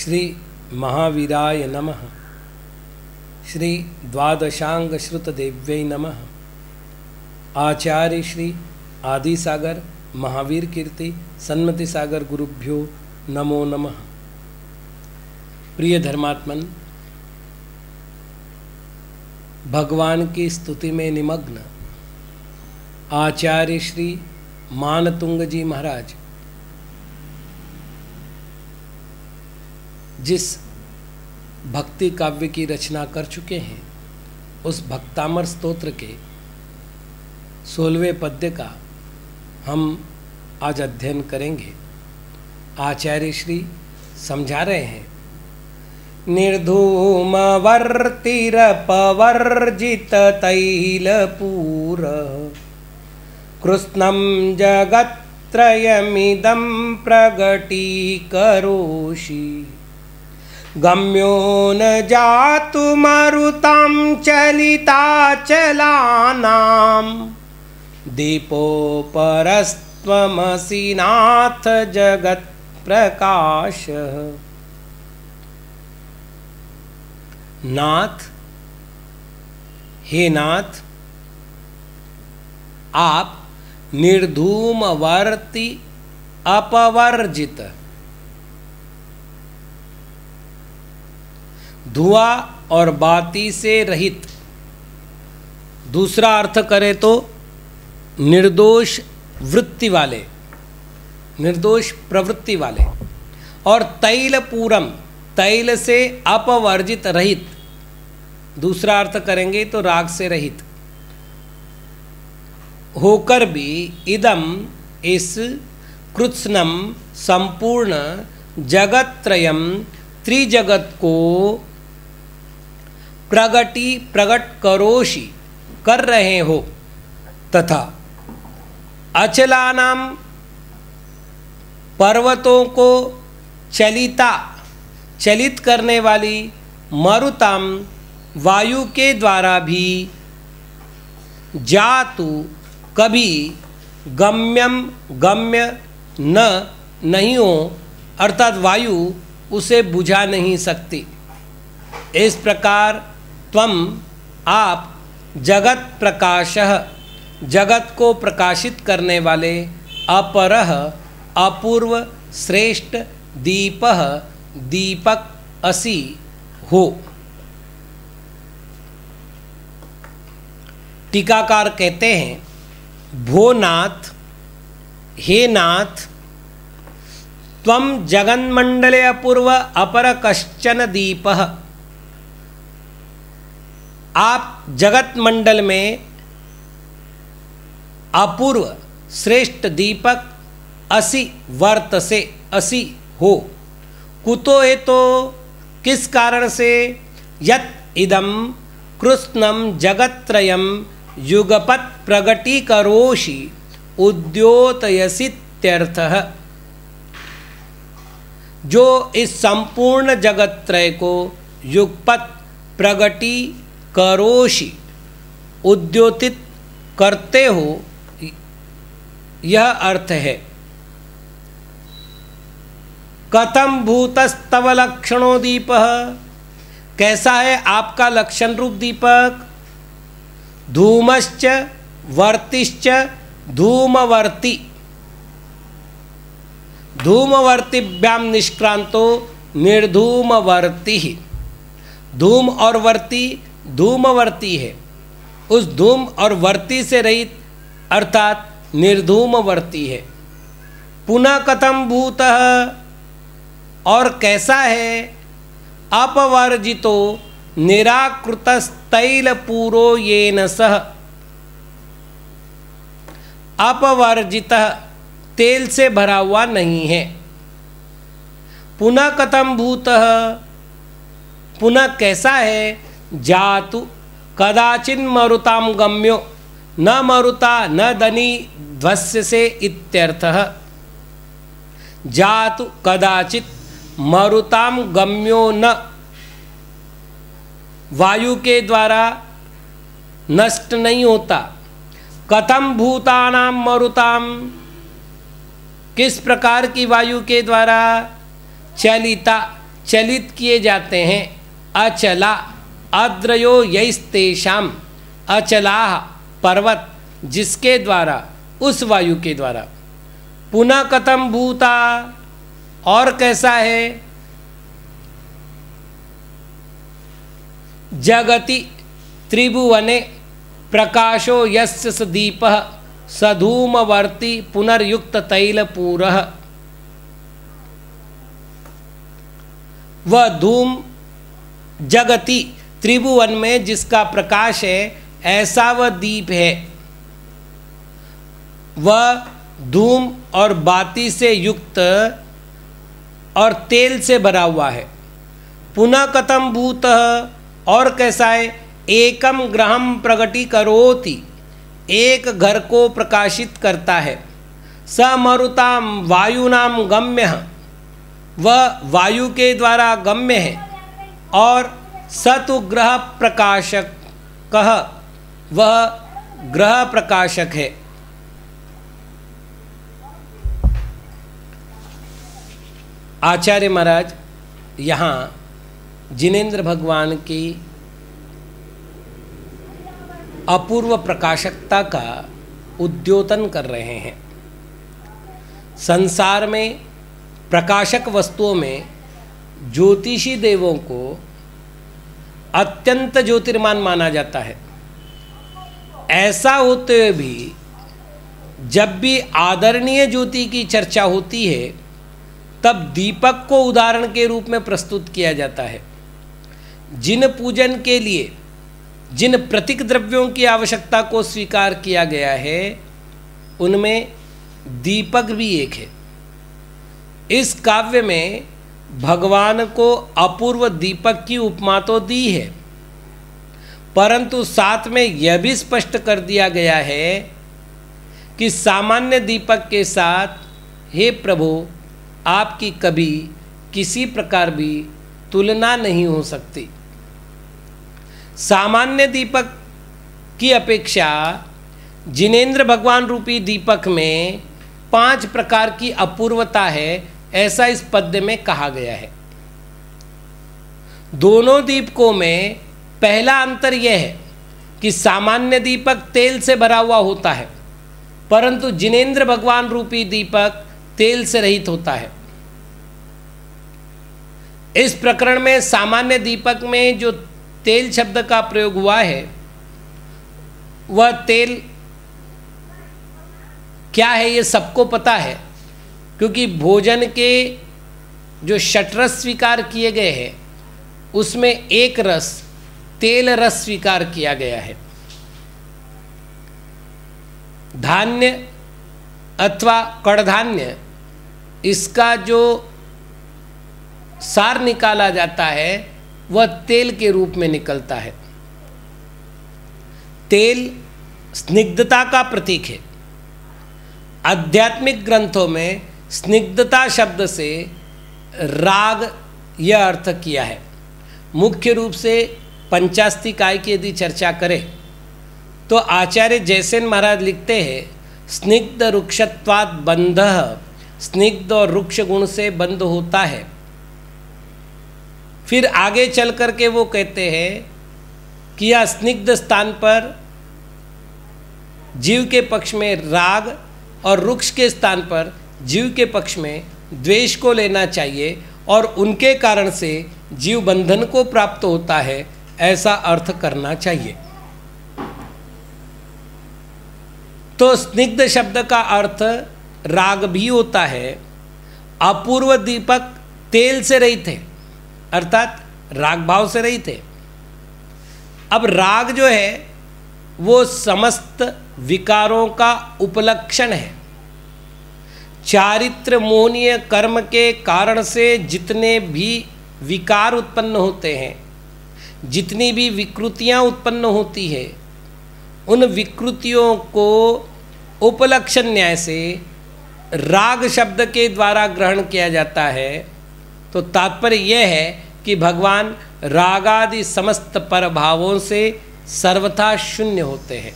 श्री महावीराय नमः। श्री द्वादशांग श्रुत देव्यै नमः। आचार्य श्री आदि सागर महावीर कीर्ति सन्मति सागर गुरुभ्यो नमो नमः। प्रिय धर्मात्मन, भगवान की स्तुति में निमग्न आचार्य श्री मानतुंग जी महाराज जिस भक्ति काव्य की रचना कर चुके हैं, उस भक्तामर स्तोत्र के 16वें पद्य का हम आज अध्ययन करेंगे। आचार्य श्री समझा रहे हैं, निर्धूम वर्तिरपवर्जित तैलपूर कृष्णं जगत्त्रयमिदं प्रगटीकरोषि गम्यो न जातु मरुतां चलिताचलानां दीपोपरस्त्वमसि नाथ जगत्प्रकाशः। नाथ, हे नाथ, आप निर्धूमवर्ती अपवर्जित, धुआं और बाती से रहित, दूसरा अर्थ करें तो निर्दोष वृत्ति वाले, निर्दोष प्रवृत्ति वाले, और तैलपूरम, तैल से अपवर्जित रहित, दूसरा अर्थ करेंगे तो राग से रहित होकर भी इदम, इस कृत्स्नम, संपूर्ण जगत्त्रयम, त्रिजगत को प्रगट करोषि, कर रहे हो, तथा अचलानाम, पर्वतों को चलित करने वाली, मरुताम, वायु के द्वारा भी, जातु, कभी, गम्यम, गम्य नहीं हो, अर्थात वायु उसे बुझा नहीं सकती। इस प्रकार त्वम, आप, जगत प्रकाशः, जगत को प्रकाशित करने वाले, अपरः, अपूर्व, श्रेष्ठ, दीपः, दीपक असि हो। टीकाकार कहते हैं, भो नाथ, हे नाथ, त्वं जगन्मंडले अपूर्व अपर कश्चन दीपः, आप जगत मंडल में अपूर्व श्रेष्ठ दीपक असि वर्तसे, असि हो। कुतो है तो, किस कारण से, यत् इदम कृष्णम जगत्त्रयम युगपत् प्रगटीकरोषि उद्योतयसीत्यर्थः, जो इस संपूर्ण जगत्त्रय को युगपत् प्रगटी करोषि, उद्योतित करते हो, यह अर्थ है। कथम भूतस्तव लक्षणो दीपः, कैसा है आपका लक्षण रूप दीपक। धूमश्च वर्तिश्च धूमवर्ती, धूमवर्तिभ्याम निष्क्रांतो निर्धूमवर्ती, धूम और वर्ती धूमवर्ती है, उस धूम और वर्ती से रहित अर्थात निर्धूमवर्ती है। पुनः कथम भूतः, और कैसा है, अपवर्जितो निराकृतस्तैलपूरो येन सह, अपवर्जितः, तेल से भरा हुआ नहीं है। पुनः कथम भूतः, पुनः कैसा है, जातु कदाचिन मरुताम गम्यो, न मरुता न दनी ध्वस्य से इत्यर्थः। जातु कदाचित मरुताम गम्यो न, वायु के द्वारा नष्ट नहीं होता। कथम भूतानाम मरुताम, किस प्रकार की वायु के द्वारा, चलिता, चलित किए जाते हैं। अचला अद्रयो यैस्तेषाम, अचलाह पर्वत जिसके द्वारा, उस वायु के द्वारा। पुनः कथम भूता, और कैसा है? जगति त्रिभुवने प्रकाशो यस्य स दीपः सधूमवर्ती पुनर्युक्त तैलपूरः। वह धूम जगति त्रिभुवन में जिसका प्रकाश है, ऐसा वह दीप है। वह धूम और बाती से युक्त और तेल से भरा हुआ है। पुनः कथम भूतः, और कैसा है? एकम ग्रहम प्रगटीकरोति, एक घर को प्रकाशित करता है। स मरुताम वायुनाम गम्य, वह वायु के द्वारा गम्य है। और सतु ग्रह प्रकाशक कह, वह ग्रह प्रकाशक है। आचार्य महाराज यहाँ जिनेंद्र भगवान की अपूर्व प्रकाशकता का उद्योतन कर रहे हैं। संसार में प्रकाशक वस्तुओं में ज्योतिषी देवों को अत्यंत ज्योतिर्मान माना जाता है। ऐसा होते हुए भी जब भी आदरणीय ज्योति की चर्चा होती है, तब दीपक को उदाहरण के रूप में प्रस्तुत किया जाता है। जिन पूजन के लिए जिन प्रतीक द्रव्यों की आवश्यकता को स्वीकार किया गया है, उनमें दीपक भी एक है। इस काव्य में भगवान को अपूर्व दीपक की उपमा तो दी है, परंतु साथ में यह भी स्पष्ट कर दिया गया है कि सामान्य दीपक के साथ, हे प्रभु, आपकी कभी किसी प्रकार भी तुलना नहीं हो सकती। सामान्य दीपक की अपेक्षा जिनेंद्र भगवान रूपी दीपक में 5 प्रकार की अपूर्वता है, ऐसा इस पद्य में कहा गया है। दोनों दीपकों में पहला अंतर यह है कि सामान्य दीपक तेल से भरा हुआ होता है, परंतु जिनेंद्र भगवान रूपी दीपक तेल से रहित होता है। इस प्रकरण में सामान्य दीपक में जो तेल शब्द का प्रयोग हुआ है, वह तेल क्या है ये सबको पता है, क्योंकि भोजन के जो षट्रस स्वीकार किए गए हैं उसमें एक रस तेल रस स्वीकार किया गया है। धान्य अथवा कड़धान्य, इसका जो सार निकाला जाता है वह तेल के रूप में निकलता है। तेल स्निग्धता का प्रतीक है। आध्यात्मिक ग्रंथों में स्निग्धता शब्द से राग यह अर्थ किया है। मुख्य रूप से पंचास्तिकाय की यदि चर्चा करें तो आचार्य जयसेन महाराज लिखते हैं, स्निग्ध रुक्षत्वात् बंधः, स्निग्ध और रुक्ष गुण से बंध होता है। फिर आगे चल कर के वो कहते हैं कि यह स्निग्ध स्थान पर जीव के पक्ष में राग और रुक्ष के स्थान पर जीव के पक्ष में द्वेष को लेना चाहिए और उनके कारण से जीव बंधन को प्राप्त होता है, ऐसा अर्थ करना चाहिए। तो स्निग्ध शब्द का अर्थ राग भी होता है। अपूर्व दीपक तेल से रहित है, अर्थात राग भाव से रहित है। अब राग जो है वो समस्त विकारों का उपलक्षण है। चारित्र मोहनीय कर्म के कारण से जितने भी विकार उत्पन्न होते हैं, जितनी भी विकृतियां उत्पन्न होती है, उन विकृतियों को उपलक्षण न्याय से राग शब्द के द्वारा ग्रहण किया जाता है। तो तात्पर्य यह है कि भगवान रागादि समस्त परभावों से सर्वथा शून्य होते हैं।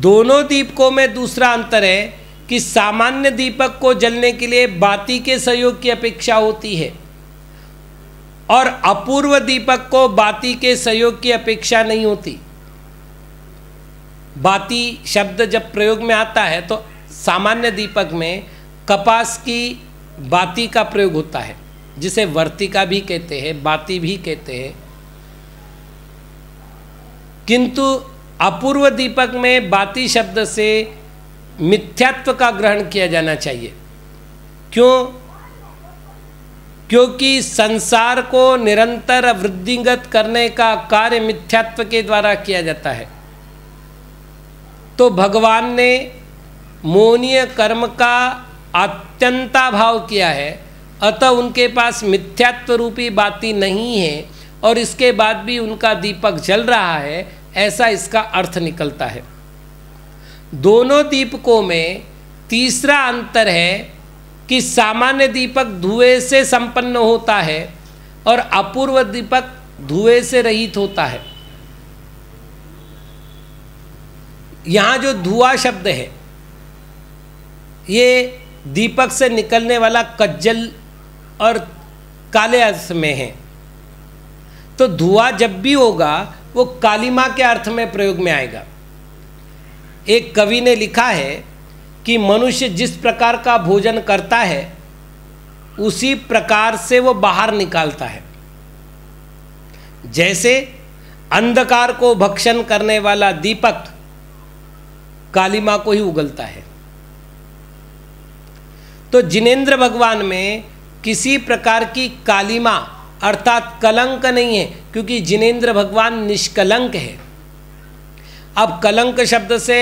दोनों दीपकों में दूसरा अंतर है कि सामान्य दीपक को जलने के लिए बाती के सहयोग की अपेक्षा होती है और अपूर्व दीपक को बाती के सहयोग की अपेक्षा नहीं होती। बाती शब्द जब प्रयोग में आता है तो सामान्य दीपक में कपास की बाती का प्रयोग होता है, जिसे वर्तिका भी कहते हैं, बाती भी कहते हैं। किंतु अपूर्व दीपक में बाती शब्द से मिथ्यात्व का ग्रहण किया जाना चाहिए। क्यों? क्योंकि संसार को निरंतर वृद्धिगत करने का कार्य मिथ्यात्व के द्वारा किया जाता है। तो भगवान ने मोहनीय कर्म का अत्यंताभाव किया है, अतः उनके पास मिथ्यात्व रूपी बाती नहीं है और इसके बाद भी उनका दीपक जल रहा है, ऐसा इसका अर्थ निकलता है। दोनों दीपकों में तीसरा अंतर है कि सामान्य दीपक धुएं से संपन्न होता है और अपूर्व दीपक धुएं से रहित होता है। यहाँ जो धुआं शब्द है ये दीपक से निकलने वाला कज्जल और काले अर्थ में है। तो धुआं जब भी होगा वो कालिमा के अर्थ में प्रयोग में आएगा। एक कवि ने लिखा है कि मनुष्य जिस प्रकार का भोजन करता है उसी प्रकार से वो बाहर निकालता है। जैसे अंधकार को भक्षण करने वाला दीपक कालिमा को ही उगलता है, तो जिनेंद्र भगवान में किसी प्रकार की कालिमा अर्थात कलंक नहीं है, क्योंकि जिनेंद्र भगवान निष्कलंक है। अब कलंक शब्द से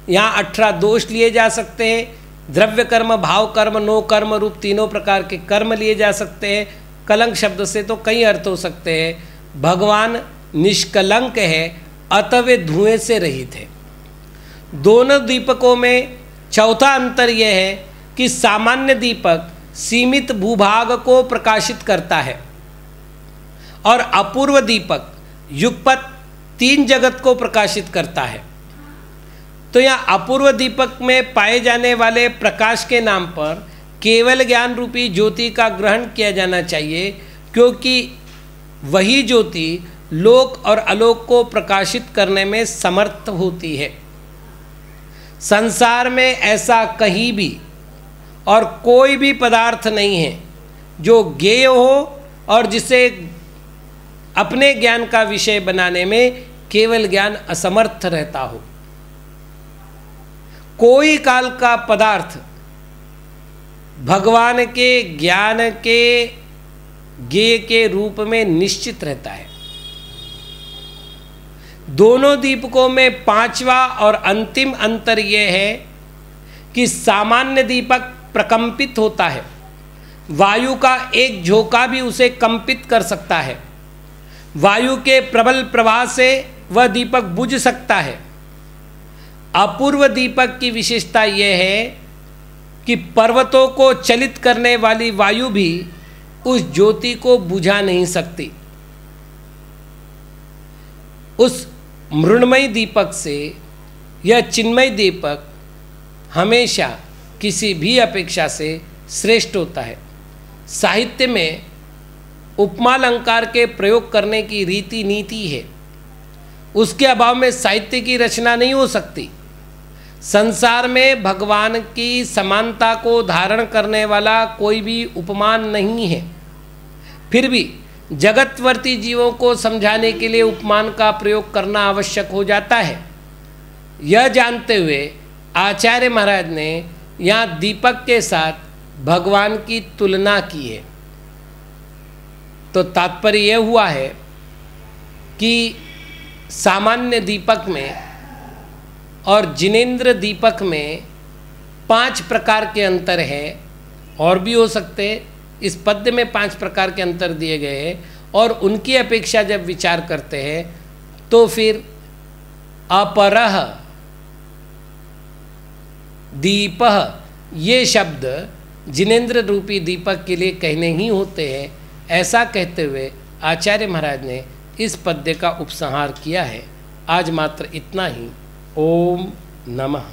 यहाँ 18 दोष लिए जा सकते हैं। द्रव्य कर्म, भाव कर्म, नो कर्म रूप तीनों प्रकार के कर्म लिए जा सकते हैं। कलंक शब्द से तो कई अर्थ हो सकते हैं। भगवान निष्कलंक है, अतः वे धुएं से रहित है। दोनों दीपकों में चौथा अंतर यह है कि सामान्य दीपक सीमित भूभाग को प्रकाशित करता है और अपूर्व दीपक युगपत 3 जगत को प्रकाशित करता है। तो यहाँ अपूर्व दीपक में पाए जाने वाले प्रकाश के नाम पर केवल ज्ञान रूपी ज्योति का ग्रहण किया जाना चाहिए, क्योंकि वही ज्योति लोक और अलोक को प्रकाशित करने में समर्थ होती है। संसार में ऐसा कहीं भी और कोई भी पदार्थ नहीं है जो ज्ञेय हो और जिसे अपने ज्ञान का विषय बनाने में केवल ज्ञान असमर्थ रहता हो। कोई काल का पदार्थ भगवान के ज्ञान के ज्ञेय के रूप में निश्चित रहता है। दोनों दीपकों में पांचवा और अंतिम अंतर यह है कि सामान्य दीपक प्रकंपित होता है, वायु का एक झोंका भी उसे कंपित कर सकता है। वायु के प्रबल प्रवाह से वह दीपक बुझ सकता है। अपूर्व दीपक की विशेषता यह है कि पर्वतों को चलित करने वाली वायु भी उस ज्योति को बुझा नहीं सकती। उस मृण्मयी दीपक से यह चिन्मय दीपक हमेशा किसी भी अपेक्षा से श्रेष्ठ होता है। साहित्य में उपमालंकार के प्रयोग करने की रीति नीति है, उसके अभाव में साहित्य की रचना नहीं हो सकती। संसार में भगवान की समानता को धारण करने वाला कोई भी उपमान नहीं है, फिर भी जगतवर्ती जीवों को समझाने के लिए उपमान का प्रयोग करना आवश्यक हो जाता है। यह जानते हुए आचार्य महाराज ने यहाँ दीपक के साथ भगवान की तुलना की है। तो तात्पर्य यह हुआ है कि सामान्य दीपक में और जिनेंद्र दीपक में 5 प्रकार के अंतर है, और भी हो सकते हैं। इस पद्य में 5 प्रकार के अंतर दिए गए हैं, और उनकी अपेक्षा जब विचार करते हैं तो फिर अपरः दीपः ये शब्द जिनेंद्र रूपी दीपक के लिए कहने ही होते हैं। ऐसा कहते हुए आचार्य महाराज ने इस पद्य का उपसंहार किया है। आज मात्र इतना ही। ओम नमः।